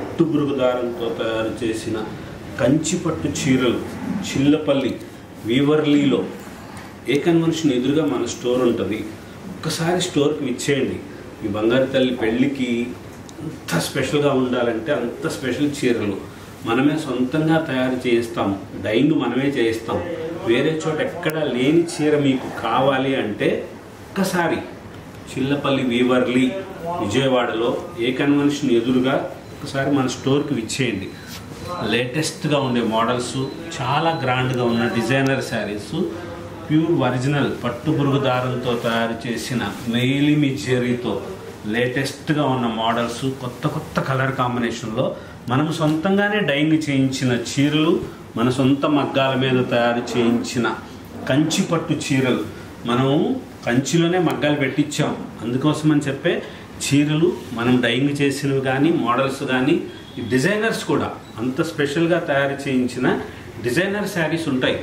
పట్టుబురుగు దారంతో తయారు చేసిన కంచిపట్టు చీరలు చిల్లపల్లి వీవర్లీలో ఏ కన్వెన్షన్ ఎదురుగా మన స్టోర్ ఉంటుంది. ఒక్కసారి స్టోర్కి విచ్చేయండి. మీ బంగారు తల్లి పెళ్ళికి అంత స్పెషల్గా ఉండాలంటే అంత స్పెషల్ చీరలు మనమే సొంతంగా తయారు చేయిస్తాం. డైయింగ్ మనమే చేయిస్తాం. వేరే చోట ఎక్కడా లేని చీర మీకు కావాలి అంటే ఒక్కసారి చిల్లపల్లి వీవర్లీ విజయవాడలో ఏ కన్వెన్షన్ ఎదురుగా ఒకసారి మన స్టోర్కి విచ్చేయండి. లేటెస్ట్గా ఉండే మోడల్స్, చాలా గ్రాండ్గా ఉన్న డిజైనర్ శారీస్, ప్యూర్ ఒరిజినల్ పట్టుబురుగు దారంతో తయారు చేసిన మేలిమి జరీతో లేటెస్ట్గా ఉన్న మోడల్స్, కొత్త కొత్త కలర్ కాంబినేషన్లో మనం సొంతంగానే డైయింగ్ చేయించిన చీరలు, మన సొంత మగ్గాల మీద తయారు చేయించిన కంచిపట్టు చీరలు. మనం కంచిలోనే మగ్గాలు పెట్టించాం. అందుకోసం అని చెప్పే చీరలు మనం డైయింగ్ చేసినవి కానీ, మోడల్స్ కానీ, డిజైనర్స్ కూడా అంత స్పెషల్గా తయారు చేయించిన డిజైనర్ శారీస్ ఉంటాయి.